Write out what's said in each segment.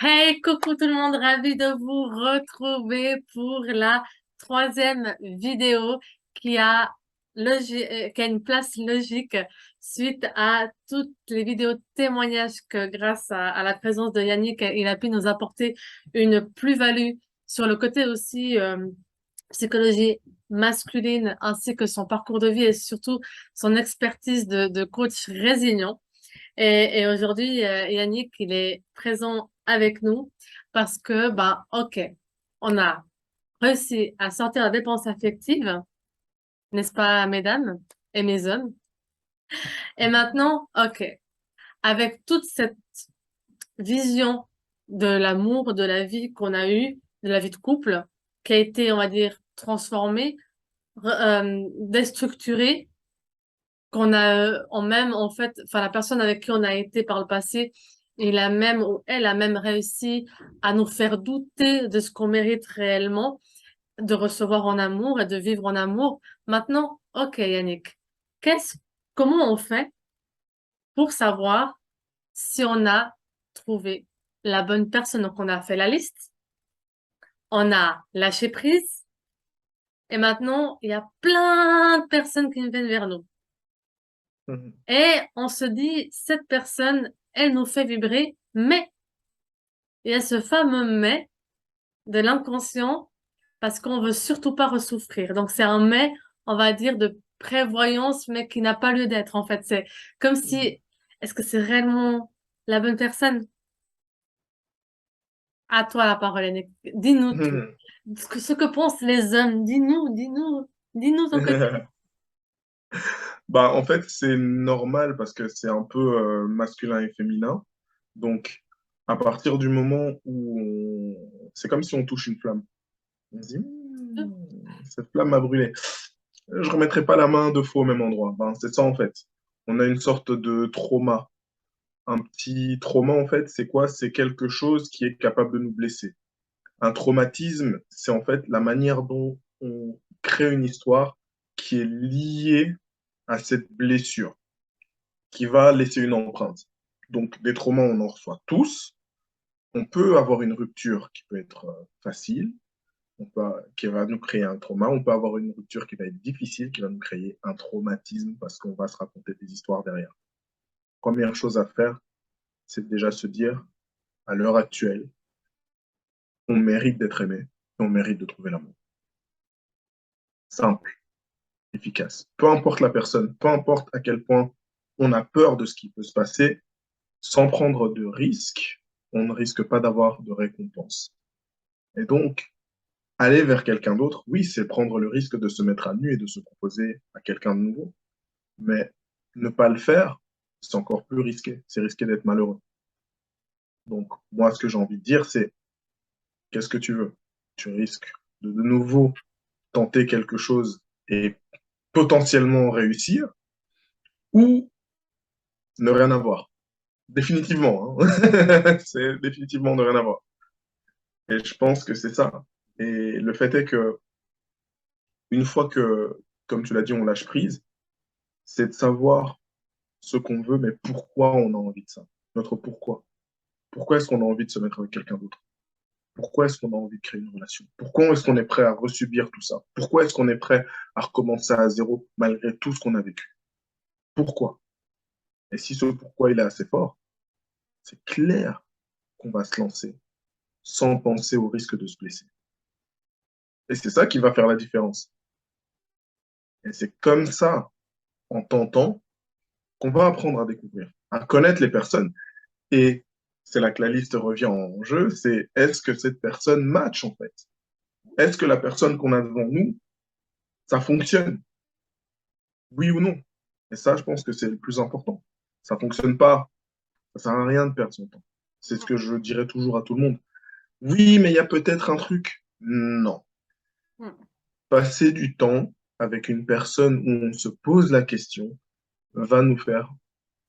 Hey, coucou tout le monde, ravi de vous retrouver pour la troisième vidéo qui a, qui a une place logique suite à toutes les vidéos témoignages que grâce à la présence de Yannick, il a pu nous apporter une plus-value sur le côté aussi psychologie masculine ainsi que son parcours de vie et surtout son expertise de coach résilient. Et aujourd'hui, Yannick, il est présent avec nous parce que, bah, ok, on a réussi à sortir la dépense affective, n'est-ce pas, mesdames et mes hommes? Et maintenant, ok, avec toute cette vision de l'amour, de la vie qu'on a eue, de la vie de couple, qui a été, on va dire, transformée, déstructurée, qu'on a en même en fait enfin la personne avec qui on a été par le passé il a même ou elle a même réussi à nous faire douter de ce qu'on mérite réellement de recevoir en amour et de vivre en amour. Maintenant, ok Yannick, qu'est-ce comment on fait pour savoir si on a trouvé la bonne personne? Donc on a fait la liste, on a lâché prise et maintenant il y a plein de personnes qui viennent vers nous. Mhm. Et on se dit, cette personne, elle nous fait vibrer, mais il y a ce fameux mais de l'inconscient parce qu'on veut surtout pas ressouffrir. Donc c'est un mais, on va dire, de prévoyance, mais qui n'a pas lieu d'être. En fait, c'est comme si, est-ce que c'est réellement la bonne personne? À toi la parole, Yannick. Dis-nous tout. Mhm. Ce que pensent les hommes. Dis-nous ton côté. Bah, en fait, c'est normal parce que c'est un peu masculin et féminin. Donc, à partir du moment où c'est comme si on touche une flamme. On se dit, cette flamme m'a brûlé. Je ne remettrai pas la main deux fois au même endroit. Ben, c'est ça, en fait. On a une sorte de trauma. Un petit trauma, en fait, c'est quoi? C'est quelque chose qui est capable de nous blesser. Un traumatisme, c'est en fait la manière dont on crée une histoire qui est liée à cette blessure, qui va laisser une empreinte. Donc, des traumas, on en reçoit tous. On peut avoir une rupture qui peut être facile, qui va nous créer un trauma. On peut avoir une rupture qui va être difficile, qui va nous créer un traumatisme parce qu'on va se raconter des histoires derrière. Première chose à faire, c'est déjà se dire, à l'heure actuelle, on mérite d'être aimé et on mérite de trouver l'amour. Simple, efficace. Peu importe la personne, peu importe à quel point on a peur de ce qui peut se passer, sans prendre de risques, on ne risque pas d'avoir de récompense. Et donc, aller vers quelqu'un d'autre, oui, c'est prendre le risque de se mettre à nu et de se proposer à quelqu'un de nouveau. Mais ne pas le faire, c'est encore plus risqué. C'est risqué d'être malheureux. Donc, moi, ce que j'ai envie de dire, c'est qu'est-ce que tu veux? Tu risques de nouveau tenter quelque chose et potentiellement réussir ou ne rien avoir. Définitivement, hein. C'est définitivement ne rien avoir. Et je pense que c'est ça. Et le fait est que une fois que, comme tu l'as dit, on lâche prise, c'est de savoir ce qu'on veut, mais pourquoi on a envie de ça. Notre pourquoi. Pourquoi est-ce qu'on a envie de se mettre avec quelqu'un d'autre? Pourquoi est-ce qu'on a envie de créer une relation? Pourquoi est-ce qu'on est prêt à resubir tout ça? Pourquoi est-ce qu'on est prêt à recommencer à zéro malgré tout ce qu'on a vécu? Pourquoi? Et si ce pourquoi il est assez fort, c'est clair qu'on va se lancer sans penser au risque de se blesser. Et c'est ça qui va faire la différence. Et c'est comme ça, en tentant, qu'on va apprendre à découvrir, à connaître les personnes. Et c'est là que la liste revient en jeu, c'est est-ce que cette personne match en fait? Est-ce que la personne qu'on a devant nous, ça fonctionne? Oui ou non? Et ça, je pense que c'est le plus important. Ça fonctionne pas, ça sert à rien de perdre son temps. C'est ce que je dirais toujours à tout le monde. Oui, mais il y a peut-être un truc. Non. Hmm. Passer du temps avec une personne où on se pose la question va nous faire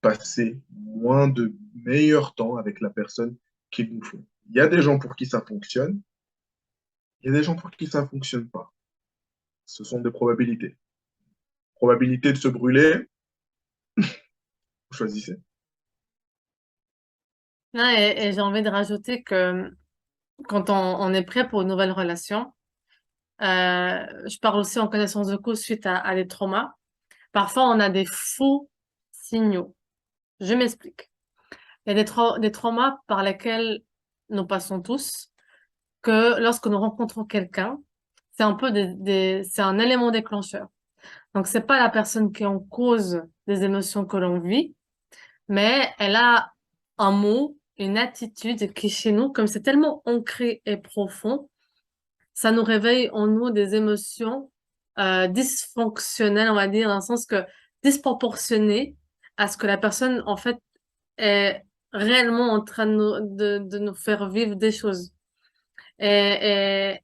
passer moins de meilleur temps avec la personne qu'il nous faut. Il y a des gens pour qui ça fonctionne, il y a des gens pour qui ça ne fonctionne pas. Ce sont des probabilités. Probabilité de se brûler, vous choisissez. Ouais, et j'ai envie de rajouter que quand on est prêt pour une nouvelle relation, je parle aussi en connaissance de cause suite à des traumas. Parfois, on a des faux signaux. Je m'explique. Il y a des traumas par lesquels nous passons tous, que lorsque nous rencontrons quelqu'un, c'est un peu c'est un élément déclencheur. Donc, c'est pas la personne qui est en cause des émotions que l'on vit, mais elle a un mot, une attitude qui, chez nous, comme c'est tellement ancré et profond, ça nous réveille en nous des émotions dysfonctionnelles, on va dire, dans le sens que disproportionnées à ce que la personne, en fait, est réellement en train de nous faire vivre des choses. Et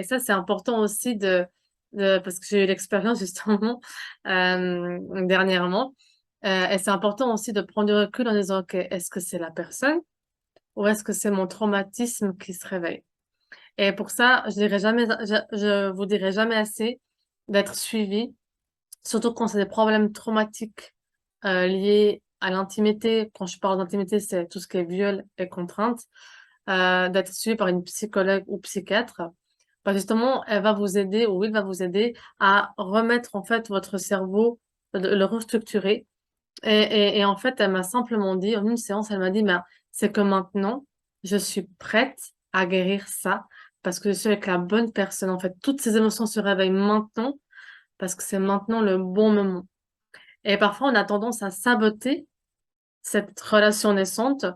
ça, c'est important aussi parce que j'ai eu l'expérience justement dernièrement. Et c'est important aussi de prendre du recul en disant, OK, est-ce que c'est la personne ou est-ce que c'est mon traumatisme qui se réveille? Et pour ça, je vous dirai jamais assez d'être suivi, surtout quand c'est des problèmes traumatiques liés à l'intimité. Quand je parle d'intimité, c'est tout ce qui est viol et contrainte, d'être suivi par une psychologue ou psychiatre. Bah, justement, elle va vous aider ou il va vous aider à remettre en fait votre cerveau, le restructurer. Et en fait, elle m'a simplement dit, en une séance, elle m'a dit, mais c'est que maintenant, je suis prête à guérir ça parce que je suis avec la bonne personne. En fait, toutes ces émotions se réveillent maintenant parce que c'est maintenant le bon moment. Et parfois, on a tendance à saboter cette relation naissante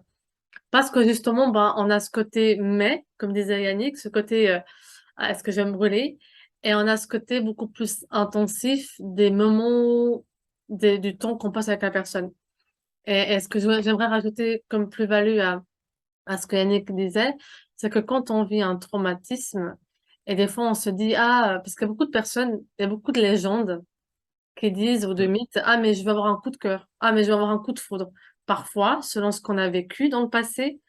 parce que justement, ben, on a ce côté mais, comme disait Yannick, ce côté ah, est-ce que je vais me brûler? Et on a ce côté beaucoup plus intensif des moments, du temps qu'on passe avec la personne. Et ce que j'aimerais rajouter comme plus-value à ce que Yannick disait, c'est que quand on vit un traumatisme, et des fois on se dit, ah, parce qu'il y a beaucoup de personnes, il y a beaucoup de légendes qui disent, ou de mythes, ah, mais je vais avoir un coup de cœur, ah, mais je vais avoir un coup de foudre. Parfois, selon ce qu'on a vécu dans le passé,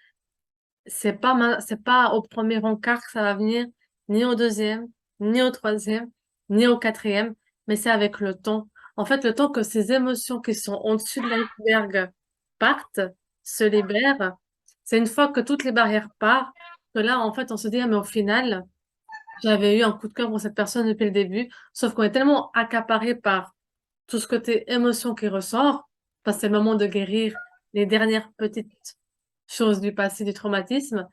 c'est pas au premier encart que ça va venir, ni au deuxième, ni au troisième, ni au quatrième, mais c'est avec le temps. En fait, le temps que ces émotions qui sont au-dessus de l'iceberg partent, se libèrent, c'est une fois que toutes les barrières partent, que là, en fait, on se dit, ah, mais au final, j'avais eu un coup de cœur pour cette personne depuis le début, sauf qu'on est tellement accaparé par tout ce côté émotion qui ressort, parce que c'est le moment de guérir les dernières petites choses du passé, du traumatisme,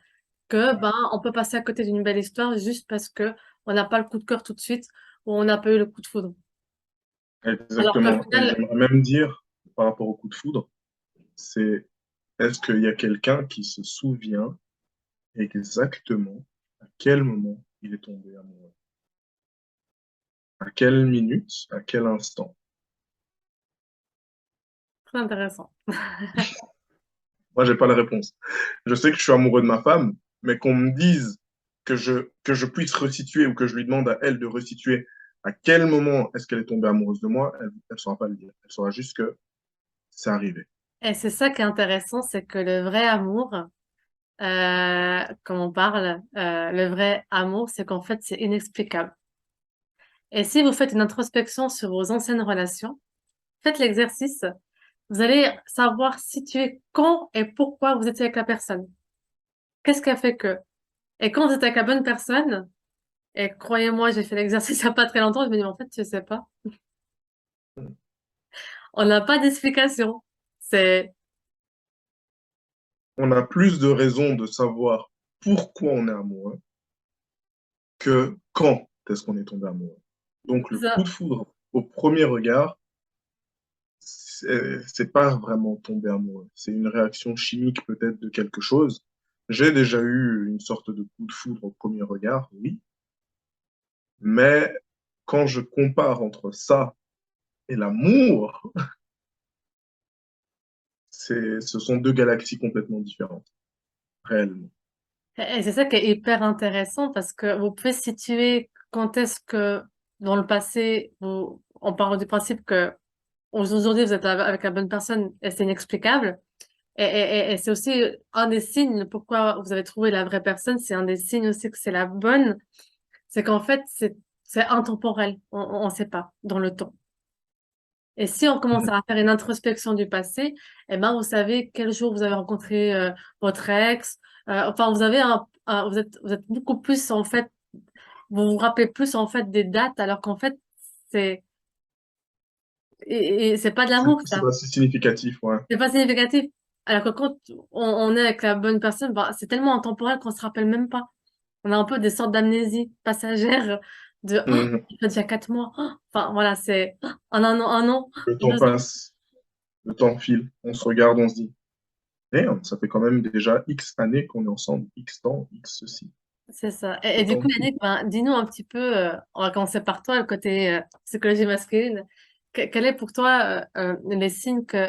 que ben on peut passer à côté d'une belle histoire juste parce que on n'a pas le coup de cœur tout de suite ou on n'a pas eu le coup de foudre. Alors qu'au Exactement. Et final, j'aimerais même dire, par rapport au coup de foudre, c'est est-ce qu'il y a quelqu'un qui se souvient exactement à quel moment il est tombé amoureux? À quelle minute? À quel instant? très intéressant. Moi, j'ai pas la réponse. Je sais que je suis amoureux de ma femme, mais qu'on me dise que je puisse resituer ou que je lui demande à elle de resituer à quel moment est-ce qu'elle est tombée amoureuse de moi, elle ne saura pas le dire. Elle saura juste que c'est arrivé. Et c'est ça qui est intéressant, c'est que le vrai amour, comme on parle, le vrai amour, c'est qu'en fait, c'est inexplicable. Et si vous faites une introspection sur vos anciennes relations, faites l'exercice, vous allez savoir situer quand et pourquoi vous étiez avec la personne. Qu'est-ce qui a fait que? Et quand vous êtes avec la bonne personne, et croyez-moi, j'ai fait l'exercice il n'y a pas très longtemps, je me dis, mais en fait, je sais pas. On n'a pas d'explication. C'est, On a plus de raisons de savoir pourquoi on est amoureux que quand est-ce qu'on est tombé amoureux. Donc, le coup ça. de foudre au premier regard, c'est pas vraiment tomber amoureux. C'est une réaction chimique peut-être de quelque chose. J'ai déjà eu une sorte de coup de foudre au premier regard, oui, mais quand je compare entre ça et l'amour, ce sont deux galaxies complètement différentes, réellement. Et c'est ça qui est hyper intéressant parce que vous pouvez situer quand est-ce que dans le passé, on part du principe que aujourd'hui vous êtes avec la bonne personne et c'est inexplicable. Et c'est aussi un des signes pourquoi vous avez trouvé la vraie personne, c'est un des signes aussi que c'est la bonne, c'est qu'en fait c'est intemporel, on ne sait pas dans le temps. Et si on commence Mhm. à faire une introspection du passé, eh ben, vous savez quel jour vous avez rencontré votre ex. Enfin, vous avez vous êtes beaucoup plus, en fait, vous vous rappelez plus, en fait, des dates, alors qu'en fait, c'est, et c'est pas de l'amour, C'est ça. pas si significatif, ouais. C'est pas significatif. Alors que quand on est avec la bonne personne, bah, c'est tellement intemporel qu'on se rappelle même pas. On a un peu des sortes d'amnésie passagère de, oh, Mhm. il y a déjà 4 mois. Oh. Enfin, voilà, c'est en un an, Le temps 2 ans. passe, le temps file, on se regarde, on se dit, merde, ça fait quand même déjà X années qu'on est ensemble, X temps, X ceci. C'est ça. Et Le du temps coup, file. Yannick, ben, dis-nous un petit peu, on va commencer par toi, le côté psychologie masculine. Quel est pour toi les signes que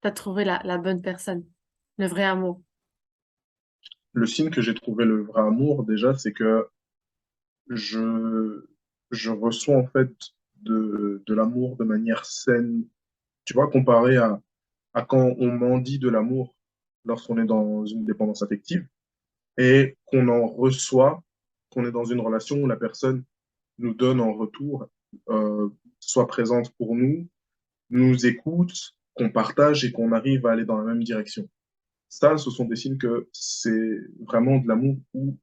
tu as trouvé la bonne personne, le vrai amour? Le signe que j'ai trouvé le vrai amour, déjà, c'est que je, je reçois en fait de l'amour de manière saine. Tu vois, comparé à quand on mendie de l'amour lorsqu'on est dans une dépendance affective et qu'on en reçoit, qu'on est dans une relation où la personne nous donne en retour, euh, soit présente pour nous, nous écoute, qu'on partage et qu'on arrive à aller dans la même direction. Ça, ce sont des signes que c'est vraiment de l'amour où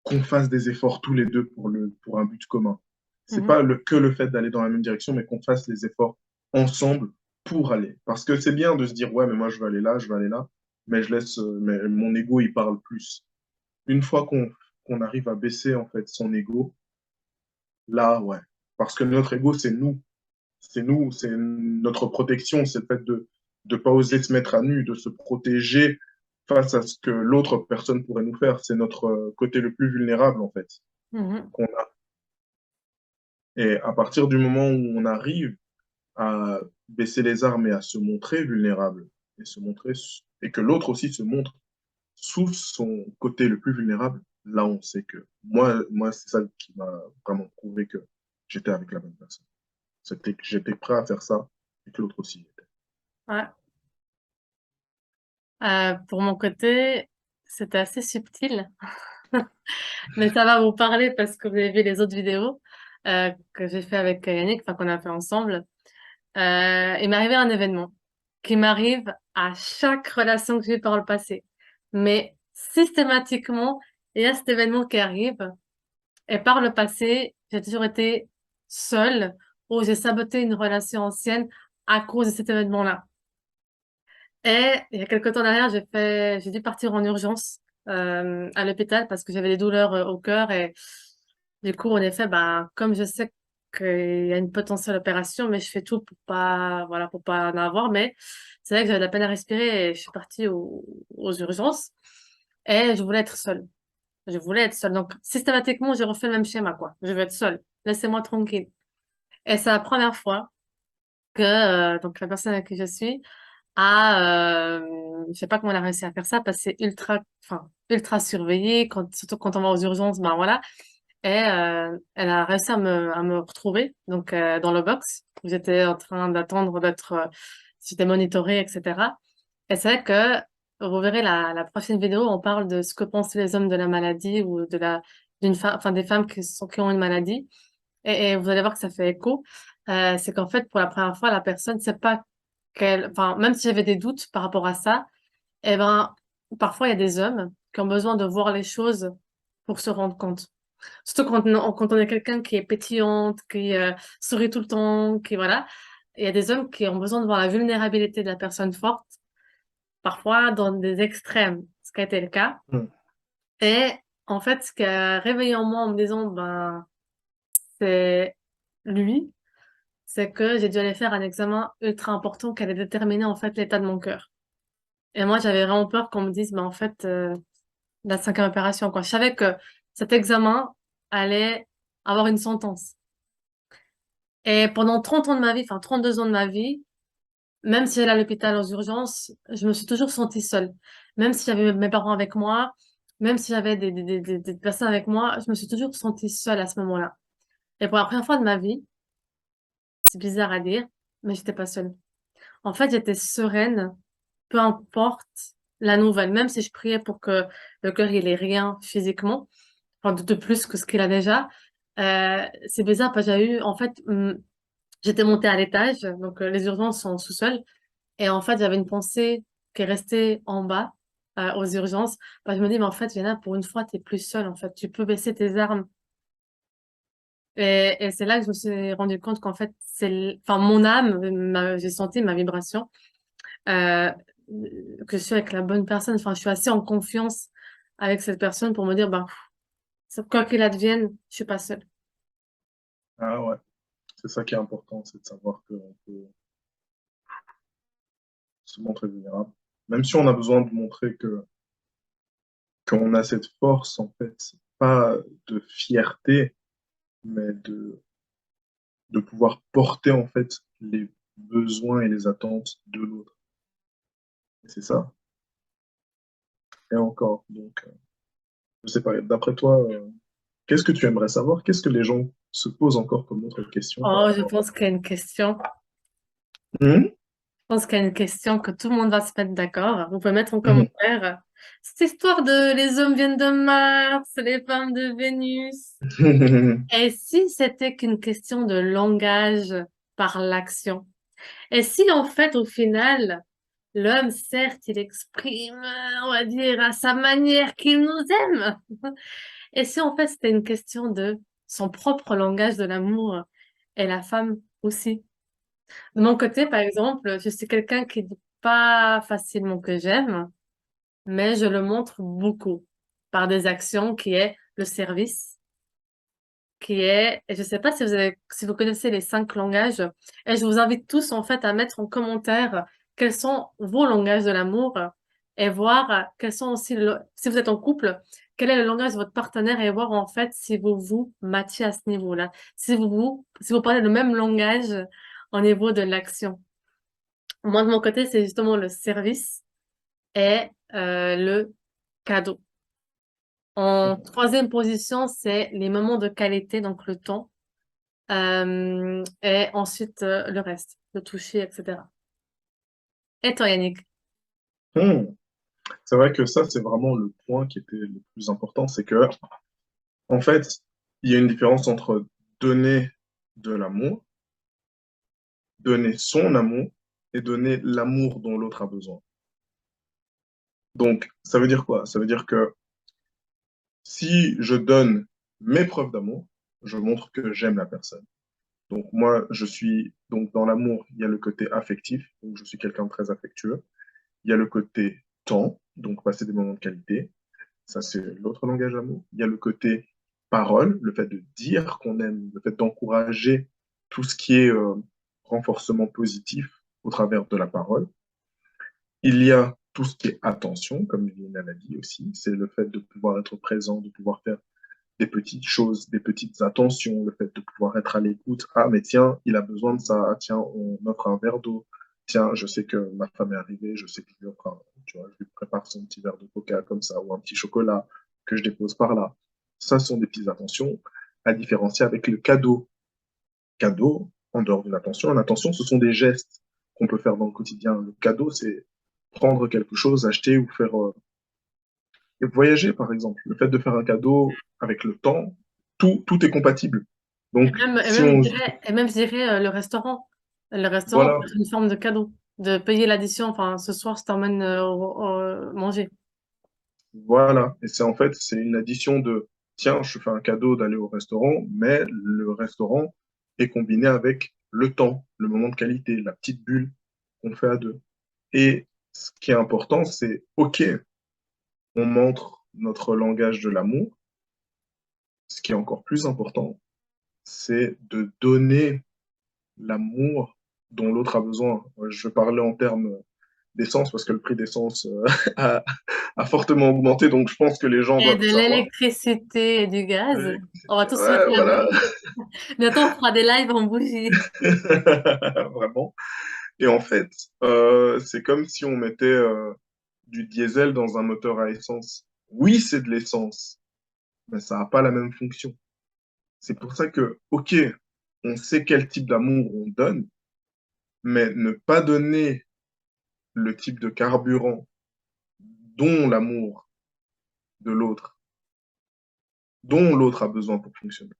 qu'on fasse des efforts tous les deux pour un but commun. C'est Mhm, pas que le fait d'aller dans la même direction, mais qu'on fasse les efforts ensemble pour aller. Parce que c'est bien de se dire, ouais, mais moi je veux aller là, je veux aller là, mais je laisse, mais mon ego, il parle plus. Une fois qu'on arrive à baisser en fait son ego, là, ouais. Parce que notre ego, c'est nous, c'est notre protection, c'est le fait de ne pas oser se mettre à nu, de se protéger face à ce que l'autre personne pourrait nous faire. C'est notre côté le plus vulnérable, en fait, mhm, qu'on a. Et à partir du moment où on arrive à baisser les armes et à se montrer vulnérable, et se montrer, et que l'autre aussi se montre sous son côté le plus vulnérable, là, on sait que moi c'est ça qui m'a vraiment prouvé que j'étais avec la bonne personne. C'était que j'étais prêt à faire ça et que l'autre aussi était. ouais. Pour mon côté, c'était assez subtil, mais ça va vous parler parce que vous avez vu les autres vidéos que j'ai fait avec Yannick, enfin qu'on a fait ensemble. Il m'est arrivé un événement qui m'arrive à chaque relation que j'ai eue par le passé. Mais systématiquement, il y a cet événement qui arrive. Et par le passé, j'ai toujours été seule ou j'ai saboté une relation ancienne à cause de cet événement-là. Et il y a quelque temps derrière, j'ai dû partir en urgence à l'hôpital parce que j'avais des douleurs au cœur et du coup, en effet, bah, comme je sais qu'il y a une potentielle opération, mais je fais tout pour pas, voilà, pour pas en avoir, mais c'est vrai que j'avais de la peine à respirer et je suis partie aux urgences et je voulais être seule. Je voulais être seule. Donc, systématiquement, j'ai refait le même schéma, quoi. Je veux être seule. Laissez-moi tranquille. Et c'est la première fois que, donc, la personne avec qui je suis je sais pas comment elle a réussi à faire ça parce que c'est ultra, enfin, ultra surveillé surtout quand on va aux urgences, ben voilà. Et elle a réussi à me retrouver donc dans le box où j'étais en train d'attendre d'être, j'étais monitorée, etc. Et c'est vrai que vous verrez la prochaine vidéo, on parle de ce que pensent les hommes de la maladie ou d'une femme, enfin des femmes qui ont une maladie. Et vous allez voir que ça fait écho. C'est qu'en fait, pour la première fois, la personne ne sait pas enfin, même si j'avais des doutes par rapport à ça, eh ben, parfois il y a des hommes qui ont besoin de voir les choses pour se rendre compte. Surtout quand on est quelqu'un qui est pétillante, qui sourit tout le temps, qui voilà. Il y a des hommes qui ont besoin de voir la vulnérabilité de la personne forte, parfois dans des extrêmes, ce qui a été le cas. Hmm. Et en fait, ce qui a réveillé en moi en me disant, ben, c'est lui, c'est que j'ai dû aller faire un examen ultra important qui allait déterminer en fait l'état de mon cœur. Et moi, j'avais vraiment peur qu'on me dise, ben, en fait, la cinquième opération, quoi. Je savais que cet examen allait avoir une sentence. Et pendant 30 ans de ma vie, enfin 32 ans de ma vie, même si j'allais à l'hôpital aux urgences, je me suis toujours sentie seule. Même si j'avais mes parents avec moi, même si j'avais des personnes avec moi, je me suis toujours sentie seule à ce moment-là. Et pour la première fois de ma vie, c'est bizarre à dire, mais j'étais pas seule. En fait, j'étais sereine, peu importe la nouvelle, même si je priais pour que le cœur il ait rien physiquement, enfin de plus que ce qu'il a déjà. C'est bizarre parce que j'ai eu en fait J'étais montée à l'étage, donc les urgences sont en sous-sol. Et en fait, j'avais une pensée qui est restée en bas, aux urgences. Bah, je me dis, mais en fait, Vienna, pour une fois, t'es plus seule, en fait. Tu peux baisser tes armes. Et c'est là que je me suis rendu compte qu'en fait, enfin, mon âme, j'ai senti ma vibration, euh, que je suis avec la bonne personne. Enfin, je suis assez en confiance avec cette personne pour me dire, bah, quoi qu'il advienne, je suis pas seule. Ah ouais, c'est ça qui est important, c'est de savoir qu'on peut se montrer vulnérable. Même si on a besoin de montrer que qu'on a cette force, en fait, pas de fierté, mais de pouvoir porter, en fait, les besoins et les attentes de l'autre. Et c'est ça. Et encore. Donc, je sais pas, d'après toi, qu'est-ce que tu aimerais savoir? Qu'est-ce que les gens se posent encore comme autre question par Oh, je rapport pense qu'il y a une question. à... Mhm, Je pense qu'il y a une question que tout le monde va se mettre d'accord. Vous pouvez mettre en mhm. commentaire. Cette histoire de les hommes viennent de Mars, les femmes de Vénus. Et si c'était qu'une question de langage par l'action? Et si en fait, au final, l'homme, certes, il exprime, on va dire, à sa manière qu'il nous aime. Et si en fait, c'était une question de son propre langage de l'amour et la femme aussi? De mon côté, par exemple, je suis quelqu'un qui dit pas facilement que j'aime, mais je le montre beaucoup par des actions qui est le service, qui est, et je sais pas si vous connaissez les 5 langages, et je vous invite tous en fait à mettre en commentaire quels sont vos langages de l'amour et voir quels sont aussi, si vous êtes en couple, quel est le langage de votre partenaire et voir en fait si vous vous matchez à ce niveau-là, si vous parlez le même langage au niveau de l'action. Moi, de mon côté, c'est justement le service et le cadeau. En troisième position, c'est les moments de qualité, donc le temps. Et ensuite, le reste, le toucher, etc. Et toi, Yannick? Mhm. C'est vrai que ça, c'est vraiment le point qui était le plus important, c'est que, en fait, il y a une différence entre donner de l'amour, donner son amour et donner l'amour dont l'autre a besoin. Donc, ça veut dire quoi? Ça veut dire que si je donne mes preuves d'amour, je montre que j'aime la personne. Donc, moi, je suis, donc dans l'amour, il y a le côté affectif, donc je suis quelqu'un de très affectueux. Il y a le côté temps, donc passer des moments de qualité. Ça, c'est l'autre langage d'amour. Il y a le côté parole, le fait de dire qu'on aime, le fait d'encourager tout ce qui est renforcement positif au travers de la parole. Il y a tout ce qui est attention, comme Lina l'a dit aussi, c'est le fait de pouvoir être présent, de pouvoir faire des petites choses, des petites attentions, le fait de pouvoir être à l'écoute. Ah, mais tiens, il a besoin de ça. Ah, tiens, on offre un verre d'eau. Tiens, je sais que ma femme est arrivée, je sais que je lui offre tu vois, je lui prépare son petit verre de coca comme ça, ou un petit chocolat que je dépose par là. Ça sont des petites attentions à différencier avec le cadeau. Cadeau, en dehors d'une attention, l'attention, ce sont des gestes qu'on peut faire dans le quotidien. Le cadeau, c'est prendre quelque chose, acheter ou faire et voyager, par exemple. Le fait de faire un cadeau avec le temps, tout est compatible. Et Donc, même, et si même, on... je dirais le restaurant. Le restaurant peut Voilà, être une forme de cadeau, de payer l'addition. Enfin, ce soir, je t'emmène manger. voilà. Et c'est en fait, c'est une addition de, tiens, je fais un cadeau d'aller au restaurant, mais le restaurant est combiné avec le temps, le moment de qualité, la petite bulle qu'on fait à deux. Et ce qui est important, c'est, OK, on montre notre langage de l'amour. Ce qui est encore plus important, c'est de donner l'amour dont l'autre a besoin. Je parlais en termes d'essence parce que le prix d'essence a, a fortement augmenté, donc je pense que les gens Et doivent de savoir. l'électricité et du gaz. On va tous se mettre Ouais, la voilà, bougie. Bientôt, on fera des lives en bougie. vraiment. Et en fait, c'est comme si on mettait du diesel dans un moteur à essence. Oui, c'est de l'essence, mais ça n'a pas la même fonction. C'est pour ça que, OK, on sait quel type d'amour on donne, mais ne pas donner le type de carburant dont l'amour de l'autre, dont l'autre a besoin pour fonctionner.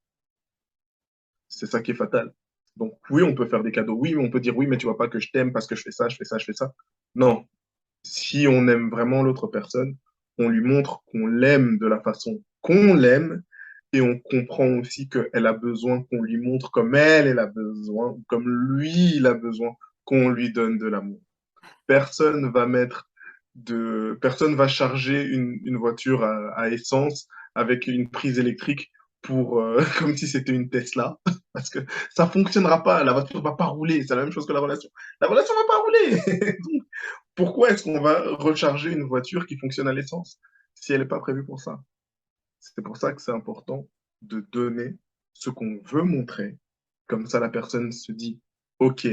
C'est ça qui est fatal. Donc oui, on peut faire des cadeaux. Oui, on peut dire oui, mais tu vois pas que je t'aime parce que je fais ça, je fais ça, je fais ça. Non, si on aime vraiment l'autre personne, on lui montre qu'on l'aime de la façon qu'on l'aime et on comprend aussi qu'elle a besoin qu'on lui montre comme elle a besoin, ou comme lui, il a besoin qu'on lui donne de l'amour. Personne va charger une voiture à essence avec une prise électrique comme si c'était une Tesla, parce que ça fonctionnera pas. La voiture va pas rouler. C'est la même chose que la relation. La relation va pas rouler. Donc, pourquoi est-ce qu'on va recharger une voiture qui fonctionne à l'essence si elle n'est pas prévue pour ça? C'est pour ça que c'est important de donner ce qu'on veut montrer. Comme ça, la personne se dit, OK,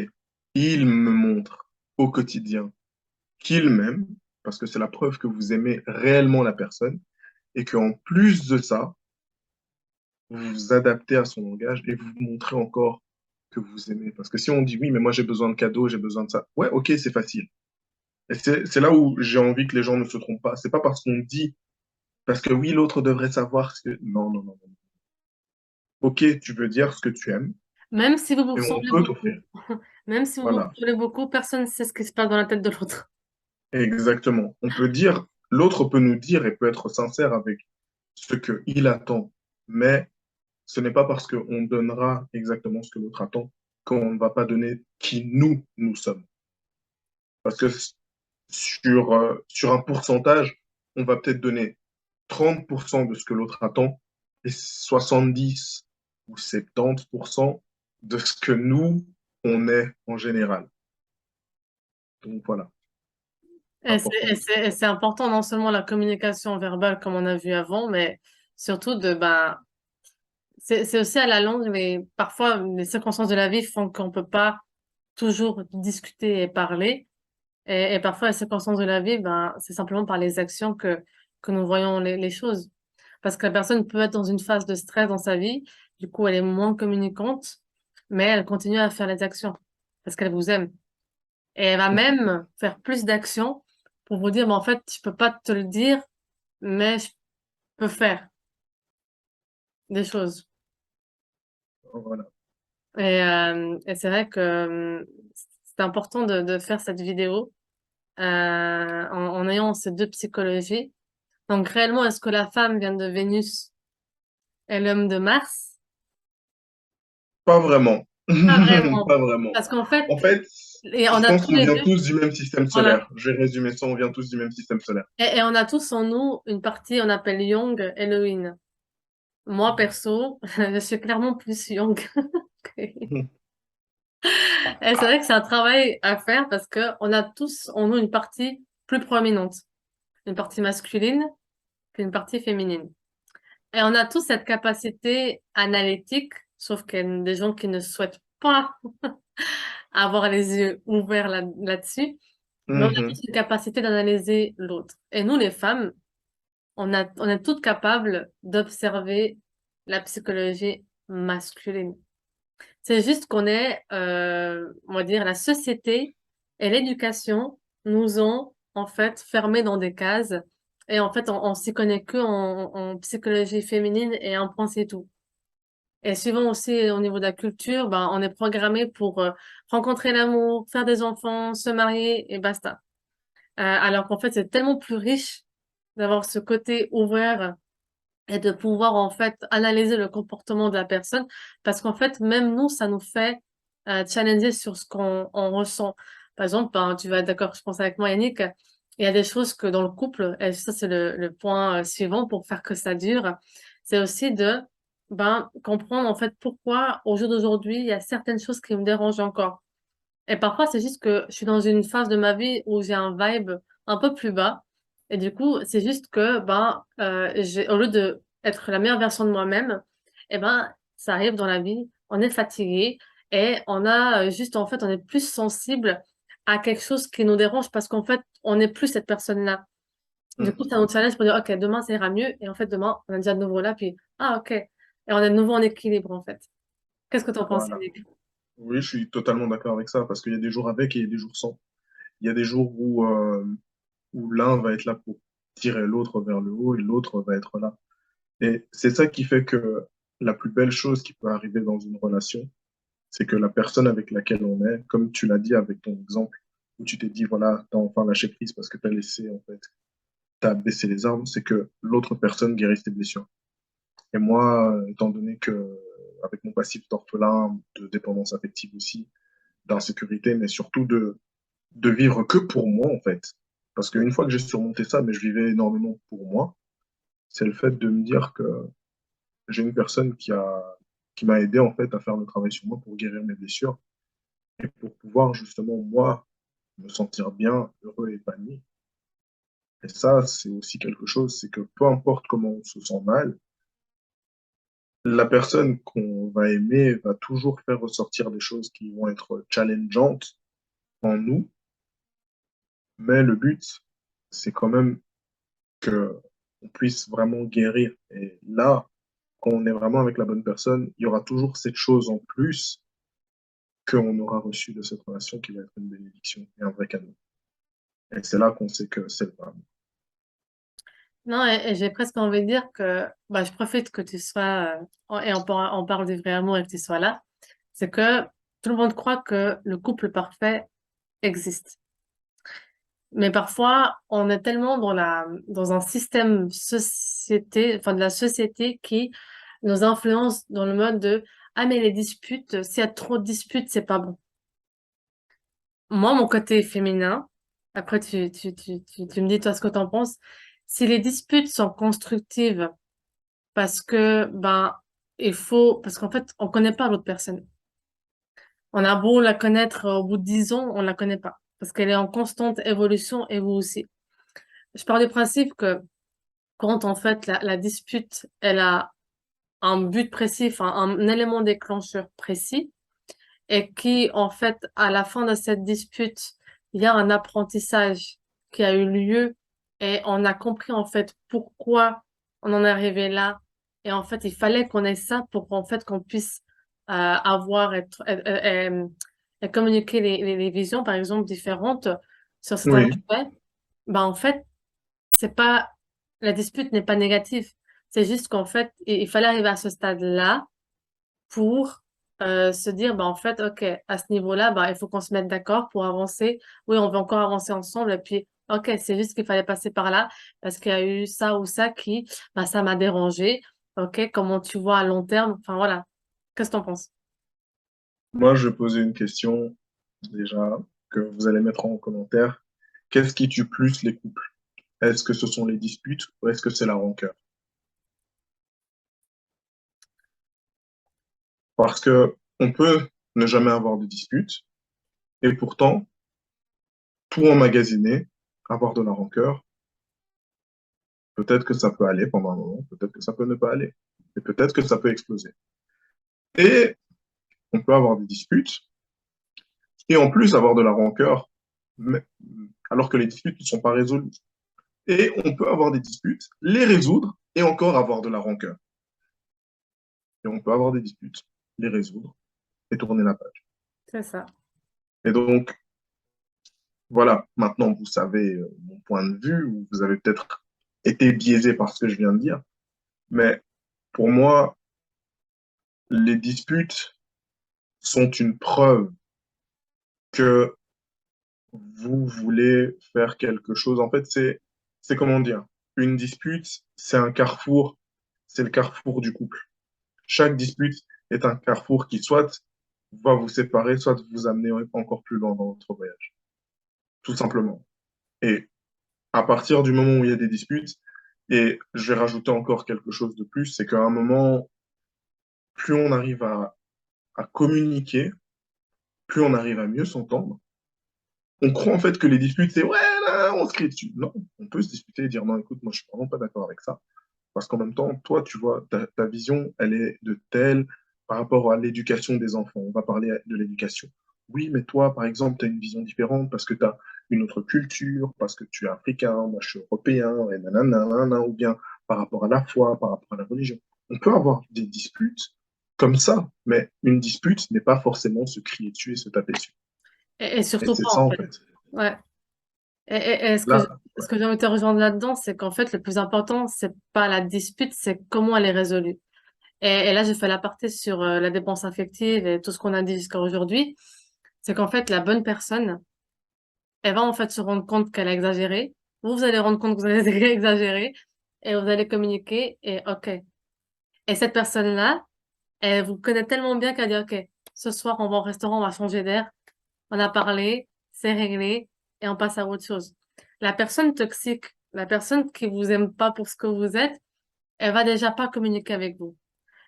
il me montre au quotidien qu'il m'aime, parce que c'est la preuve que vous aimez réellement la personne, et qu'en plus de ça, vous vous adaptez à son langage et vous montrez encore que vous aimez. Parce que si on dit oui, mais moi j'ai besoin de cadeaux, j'ai besoin de ça, ouais, ok, c'est facile. Et c'est là où j'ai envie que les gens ne se trompent pas. C'est pas parce qu'on dit, parce que oui, l'autre devrait savoir ce que. Non, non, non, non. Ok, tu veux dire ce que tu aimes, Même si vous vous et on ressemblez peut beaucoup, t'offrir. même si vous vous Voilà, ressemblez beaucoup, personne ne sait ce qui se passe dans la tête de l'autre. exactement. On peut dire, l'autre peut nous dire et peut être sincère avec ce qu'il attend, mais ce n'est pas parce qu'on donnera exactement ce que l'autre attend qu'on ne va pas donner qui nous sommes. Parce que sur un pourcentage, on va peut-être donner 30% de ce que l'autre attend et 70 ou 70% de ce que nous, on est en général. Donc voilà, c'est important. Et c'est important non seulement la communication verbale comme on a vu avant, mais surtout de ben c'est aussi à la longue, mais parfois les circonstances de la vie font qu'on peut pas toujours discuter et parler. Et parfois les circonstances de la vie, ben c'est simplement par les actions que nous voyons les choses. Parce que la personne peut être dans une phase de stress dans sa vie, du coup elle est moins communicante, mais elle continue à faire les actions parce qu'elle vous aime. Et elle va même faire plus d'actions pour vous dire, mais en fait, je peux pas te le dire, mais je peux faire des choses. Voilà. Et c'est vrai que c'est important de faire cette vidéo en ayant ces deux psychologies. Donc réellement, est-ce que la femme vient de Vénus et l'homme de Mars? Pas vraiment. Pas vraiment. Pas vraiment. Parce qu'en fait, En fait, et on je a pense tous qu'on les vient deux, tous du même système on a, solaire. Je vais résumer ça, on vient tous du même système solaire. et on a tous en nous une partie, on appelle Yang et le Yin. Moi, perso, je suis clairement plus Yang. Et c'est vrai que c'est un travail à faire parce que on a tous en nous une partie plus proéminente, une partie masculine qu'une partie féminine. Et on a tous cette capacité analytique, sauf qu'il y a des gens qui ne souhaitent pas avoir les yeux ouverts là-dessus. Mais on a tous Mhm. une capacité d'analyser l'autre. Et nous, les femmes, on est toutes capables d'observer la psychologie masculine. C'est juste qu'on est, on va dire, la société et l'éducation nous ont en fait fermés dans des cases et en fait on s'y connaît que en psychologie féminine et un point c'est tout. Et suivant aussi au niveau de la culture, ben on est programmé pour rencontrer l'amour, faire des enfants, se marier et basta. Alors qu'en fait c'est tellement plus riche d'avoir ce côté ouvert et de pouvoir en fait analyser le comportement de la personne parce qu'en fait même nous ça nous fait challenger sur ce qu'on on ressent. Par exemple, ben, tu vas être d'accord, je pense avec moi Yannick, il y a des choses que dans le couple, et ça c'est le point suivant pour faire que ça dure, c'est aussi de ben comprendre en fait pourquoi au jour d'aujourd'hui il y a certaines choses qui me dérangent encore. Et parfois, c'est juste que je suis dans une phase de ma vie où j'ai un vibe un peu plus bas. Et du coup, c'est juste que, ben, au lieu de être la meilleure version de moi-même, eh ben, ça arrive dans la vie, on est fatigué et on a juste, en fait, on est plus sensible à quelque chose qui nous dérange parce qu'en fait, on n'est plus cette personne-là. Du coup, ça Mhm. nous challenge pour dire, OK, demain, ça ira mieux. Et en fait, demain, on est déjà de nouveau là, puis, ah, OK. Et on est de nouveau en équilibre, en fait. Qu'est-ce que tu en penses, Voilà. Nick? Oui, je suis totalement d'accord avec ça, parce qu'il y a des jours avec et il y a des jours sans. Il y a des jours où l'un va être là pour tirer l'autre vers le haut et l'autre va être là. Et c'est ça qui fait que la plus belle chose qui peut arriver dans une relation, C'est que la personne avec laquelle on est, comme tu l'as dit avec ton exemple, où tu t'es dit, voilà, t'as enfin lâché prise parce que t'as laissé, en fait, t'as baissé les armes, c'est que l'autre personne guérisse tes blessures. Et moi, étant donné que, avec mon passif d'orphelin, de dépendance affective aussi, d'insécurité, mais surtout de vivre que pour moi, en fait. Parce qu'une fois que j'ai surmonté ça, mais je vivais énormément pour moi, c'est le fait de me dire que j'ai une personne qui m'a aidé, en fait, à faire le travail sur moi pour guérir mes blessures et pour pouvoir, justement, moi, me sentir bien, heureux et épanoui. Et ça, c'est aussi quelque chose, c'est que peu importe comment on se sent mal, la personne qu'on va aimer va toujours faire ressortir des choses qui vont être challengeantes en nous, mais le but, c'est quand même que on puisse vraiment guérir. Et là, quand on est vraiment avec la bonne personne, il y aura toujours cette chose en plus qu'on aura reçue de cette relation qui va être une bénédiction et un vrai cadeau. Et c'est là qu'on sait que c'est le vrai amour. Non, et j'ai presque envie de dire que bah, je profite que tu sois, et on parle du vrai amour et que tu sois là. C'est que tout le monde croit que le couple parfait existe. Mais parfois, on est tellement dans un système société, enfin de la société qui nous influence dans le mode de, ah, mais les disputes, s'il y a trop de disputes, c'est pas bon. Moi, mon côté féminin, après tu me dis toi ce que t'en penses. Si les disputes sont constructives parce que, ben, parce qu'en fait, on connaît pas l'autre personne. On a beau la connaître au bout de 10 ans, on la connaît pas. Parce qu'elle est en constante évolution et vous aussi. Je pars du principe que quand en fait la dispute, elle a un but précis, enfin un élément déclencheur précis, et qui en fait à la fin de cette dispute, il y a un apprentissage qui a eu lieu et on a compris en fait pourquoi on en est arrivé là. Et en fait, il fallait qu'on ait ça pour en fait qu'on puisse avoir et communiquer les visions, par exemple, différentes sur certains Oui, aspects. Ben en fait, c'est pas, la dispute n'est pas négative. C'est juste qu'en fait, il fallait arriver à ce stade-là pour se dire, bah, en fait, OK, à ce niveau-là, bah, il faut qu'on se mette d'accord pour avancer. Oui, on veut encore avancer ensemble. Et puis, OK, c'est juste qu'il fallait passer par là parce qu'il y a eu ça ou ça qui, bah, ça m'a dérangé. OK, comment tu vois à long terme? Enfin, voilà. Qu'est-ce que t'en penses? moi, je vais poser une question déjà que vous allez mettre en commentaire. Qu'est-ce qui tue plus les couples? Est-ce que ce sont les disputes ou est-ce que c'est la rancœur? Parce que on peut ne jamais avoir de disputes et pourtant tout emmagasiner, avoir de la rancœur, peut-être que ça peut aller pendant un moment, peut-être que ça peut ne pas aller et peut-être que ça peut exploser. Et on peut avoir des disputes et en plus avoir de la rancœur, mais- alors que les disputes ne sont pas résolues. Et on peut avoir des disputes, les résoudre et encore avoir de la rancœur. Et on peut avoir des disputes, les résoudre et tourner la page. C'est ça. Et donc, voilà, maintenant vous savez mon point de vue, ou vous avez peut-être été biaisé par ce que je viens de dire, mais pour moi, les disputes sont une preuve que vous voulez faire quelque chose. En fait, c'est comment dire, une dispute, c'est un carrefour, c'est le carrefour du couple. Chaque dispute est un carrefour qui soit va vous séparer, soit vous amener encore plus loin dans votre voyage, tout simplement. Et à partir du moment où il y a des disputes, et je vais rajouter encore quelque chose de plus, c'est qu'à un moment, plus on arrive à communiquer, plus on arrive à mieux s'entendre. On croit en fait que les disputes, c'est ouais, là, on se crie dessus. Non, on peut se disputer et dire non, écoute, moi je suis vraiment pas d'accord avec ça. Parce qu'en même temps, toi, tu vois, ta vision, elle est de telle par rapport à l'éducation des enfants. On va parler de l'éducation. Oui, mais toi, par exemple, tu as une vision différente parce que tu as une autre culture, parce que tu es africain, moi je suis européen, et nanana, nanana, ou bien par rapport à la foi, par rapport à la religion. On peut avoir des disputes comme ça, mais une dispute n'est pas forcément se crier dessus et se taper dessus. Et Et surtout c'est pas, ça, en en fait. fait. Ouais. Et Là, ce que j'ai envie de te rejoindre là-dedans, c'est qu'en fait, le plus important, c'est pas la dispute, c'est comment elle est résolue. Et là, j'ai fait l'aparté sur la dépense affective et tout ce qu'on a dit jusqu'à aujourd'hui. C'est qu'en fait, la bonne personne, elle va en fait se rendre compte qu'elle a exagéré. Vous allez rendre compte que vous avez exagéré et vous allez communiquer et OK. Et cette personne-là, elle vous connaît tellement bien qu'elle dit OK, ce soir, on va au restaurant, on va changer d'air. On a parlé, c'est réglé et on passe à autre chose. La personne toxique, la personne qui vous aime pas pour ce que vous êtes, elle va déjà pas communiquer avec vous.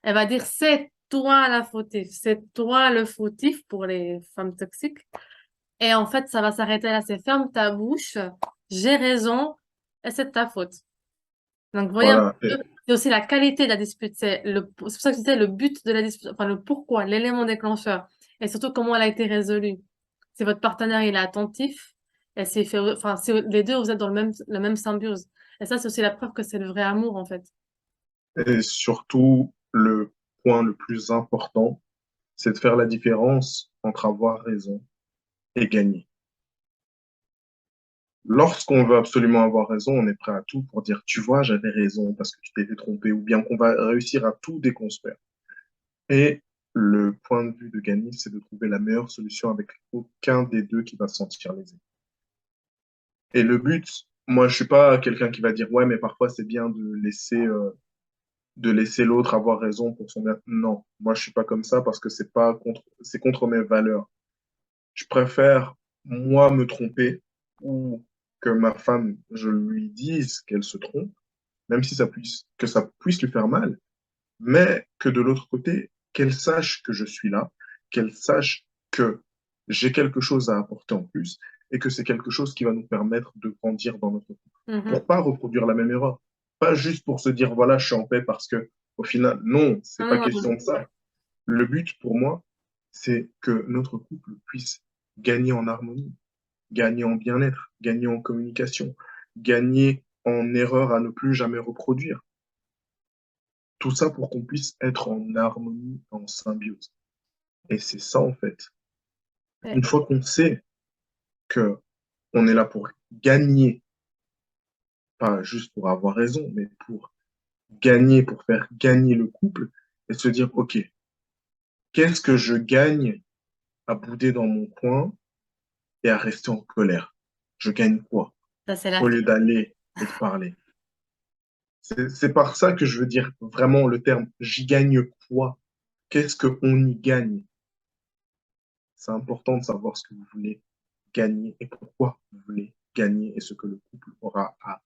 Elle va dire c'est toi la fautive, c'est toi le fautif pour les femmes toxiques. Et en fait, ça va s'arrêter là. C'est ferme ta bouche, j'ai raison et c'est de ta faute. Donc, voyez un Voilà. peu, c'est aussi la qualité de la dispute. C'est pour ça que je disais le but de la dispute, enfin le pourquoi, l'élément déclencheur. Et surtout comment elle a été résolue. Si votre partenaire il est attentif, et s'il fait, enfin, si les deux vous êtes dans le même symbiose. Et ça, c'est aussi la preuve que c'est le vrai amour, en fait. Et surtout, le point le plus important, c'est de faire la différence entre avoir raison et gagner. Lorsqu'on veut absolument avoir raison, on est prêt à tout pour dire, tu vois, j'avais raison parce que tu t'es fait tromper, ou bien qu'on va réussir à tout déconstruire. Et le point de vue de gagner, c'est de trouver la meilleure solution avec aucun des deux qui va se sentir lésé. Et le but, moi, je suis pas quelqu'un qui va dire, ouais, mais parfois c'est bien de laisser l'autre avoir raison pour son bien. Non, moi, je suis pas comme ça parce que c'est contre mes valeurs. Je préfère, moi, me tromper ou que ma femme, je lui dise qu'elle se trompe, même si que ça puisse lui faire mal, mais que de l'autre côté, qu'elle sache que je suis là, qu'elle sache que j'ai quelque chose à apporter en plus et que c'est quelque chose qui va nous permettre de grandir dans notre couple. Pour Mhm. pas reproduire la même erreur. Pas juste pour se dire, voilà, je suis en paix parce que, au final, non, c'est Non, pas non, question non. de ça. Le but pour moi, c'est que notre couple puisse gagner en harmonie, gagner en bien-être, gagner en communication, gagner en erreurs à ne plus jamais reproduire. Tout ça pour qu'on puisse être en harmonie, en symbiose. Et c'est ça, en fait. Et- Une fois qu'on sait que on est là pour gagner, pas juste pour avoir raison, mais pour gagner, pour faire gagner le couple, et se dire, OK, qu'est-ce que je gagne à bouder dans mon coin et à rester en colère? Je gagne quoi? Ça, c'est la Au fille. lieu d'aller et de parler. C'est par ça que je veux dire vraiment le terme j'y gagne quoi? Qu'est-ce qu'on y gagne? C'est important de savoir ce que vous voulez gagner et pourquoi vous voulez gagner et ce que le couple aura à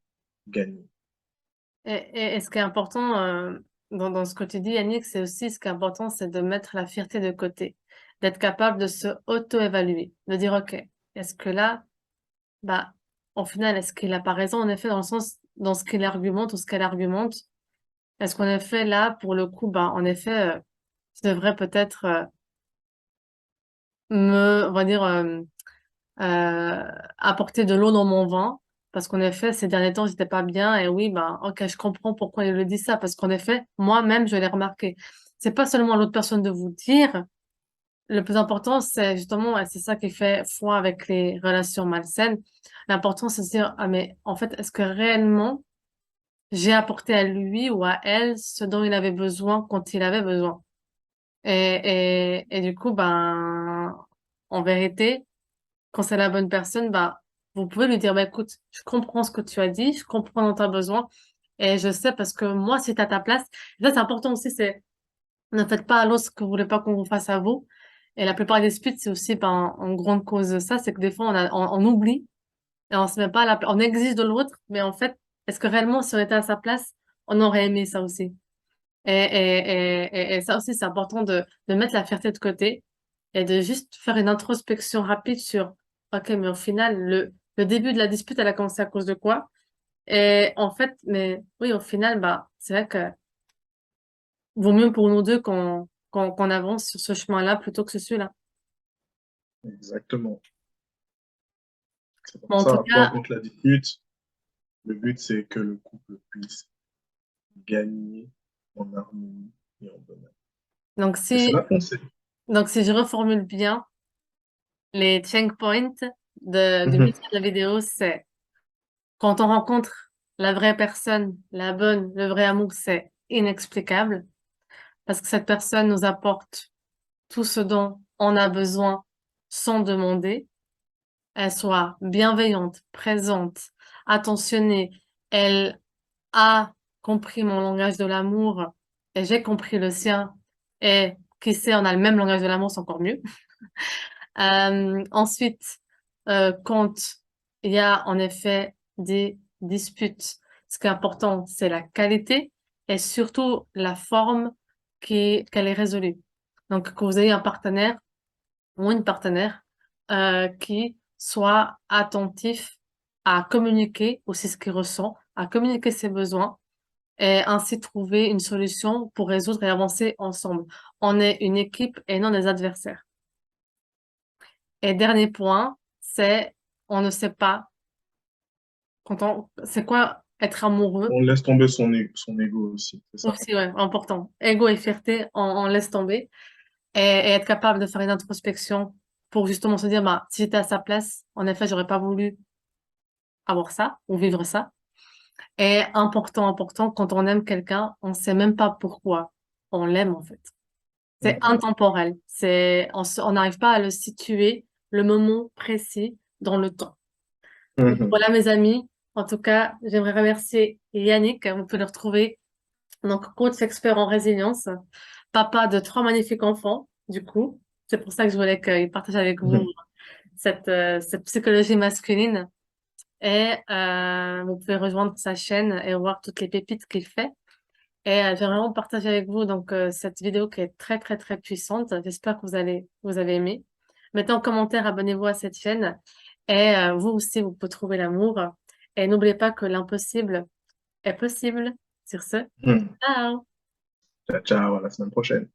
gagner. Et ce qui est important dans ce que tu dis, Yannick, c'est aussi ce qui est important, c'est de mettre la fierté de côté, d'être capable de se auto-évaluer, de dire, OK, est-ce que là, bah, au final, est-ce qu'il a pas raison, en effet, dans le sens, dans ce qu'il argumente ou ce qu'elle argumente, est-ce qu'en effet, là, pour le coup, bah, en effet, je devrais peut-être on va dire, apporter de l'eau dans mon vin, parce qu'en effet, ces derniers temps, j'étais pas bien, et oui, ben, ok, je comprends pourquoi il le dit ça, parce qu'en effet, moi-même, je l'ai remarqué. C'est pas seulement à l'autre personne de vous dire, le plus important, c'est justement, et c'est ça qui fait foi avec les relations malsaines, l'important, c'est de se dire, ah, mais en fait, est-ce que réellement, j'ai apporté à lui ou à elle ce dont il avait besoin quand il avait besoin? Et du coup, ben, en vérité, quand c'est la bonne personne, bah, vous pouvez lui dire, bah, écoute, je comprends ce que tu as dit, je comprends dont tu as besoin, et je sais parce que moi, si t'es à ta place, et ça, c'est important aussi, c'est, ne faites pas à l'autre ce que vous voulez pas qu'on vous fasse à vous. Et la plupart des disputes, c'est aussi, ben, en grande cause de ça, c'est que des fois, on oublie, et on se met pas à on exige de l'autre, mais en fait, est-ce que réellement, si on était à sa place, on aurait aimé ça aussi? Et ça aussi, c'est important de mettre la fierté de côté et de juste faire une introspection rapide sur, OK, mais au final, le début de la dispute, elle a commencé à cause de quoi? Et en fait, mais oui, au final, bah, c'est vrai que vaut mieux pour nous deux qu'on avance sur ce chemin-là plutôt que celui-là. Exactement. C'est pour Bon, en tout ça, peu cas, importe la dispute, le but c'est que le couple puisse gagner en harmonie et en bonheur. donc Et c'est si, là qu'on sait. donc si je reformule bien, les checkpoints du but Mhm. de la vidéo, c'est quand on rencontre la vraie personne, la bonne, le vrai amour, c'est inexplicable. parce que cette personne nous apporte tout ce dont on a besoin sans demander. Elle soit bienveillante, présente, attentionnée. Elle a compris mon langage de l'amour et j'ai compris le sien. Et qui sait, on a le même langage de l'amour, c'est encore mieux. Ensuite, quand il y a en effet des disputes, ce qui est important, c'est la qualité et surtout la forme qu'elle est résolue. Donc, que vous ayez un partenaire ou une partenaire qui soit attentif à communiquer aussi ce qu'il ressent, à communiquer ses besoins et ainsi trouver une solution pour résoudre et avancer ensemble. On est une équipe et non des adversaires. Et dernier point, c'est on ne sait pas c'est quoi être amoureux. On laisse tomber son ego aussi, c'est ça. Aussi, ouais, important. Ego et fierté, on laisse tomber et être capable de faire une introspection pour justement se dire, bah, si j'étais à sa place, en effet, j'aurais pas voulu avoir ça ou vivre ça. Et important, quand on aime quelqu'un, on sait même pas pourquoi on l'aime, en fait. C'est Mhm. intemporel. On n'arrive pas à le situer, le moment précis dans le temps. Donc Mhm. voilà, mes amis. En tout cas, j'aimerais remercier Yannick. Vous pouvez le retrouver, donc, coach expert en résilience, papa de 3 magnifiques enfants, du coup. C'est pour ça que je voulais qu'il partage avec vous Mhm. cette psychologie masculine. Et vous pouvez rejoindre sa chaîne et voir toutes les pépites qu'il fait. Et j'ai vraiment partagé avec vous donc cette vidéo qui est très très très puissante. J'espère que vous avez aimé. Mettez en commentaire, abonnez-vous à cette chaîne. Et vous aussi, vous pouvez trouver l'amour. Et n'oubliez pas que l'impossible est possible. Sur ce, Mhm. ciao! Ciao, ciao, à la semaine prochaine.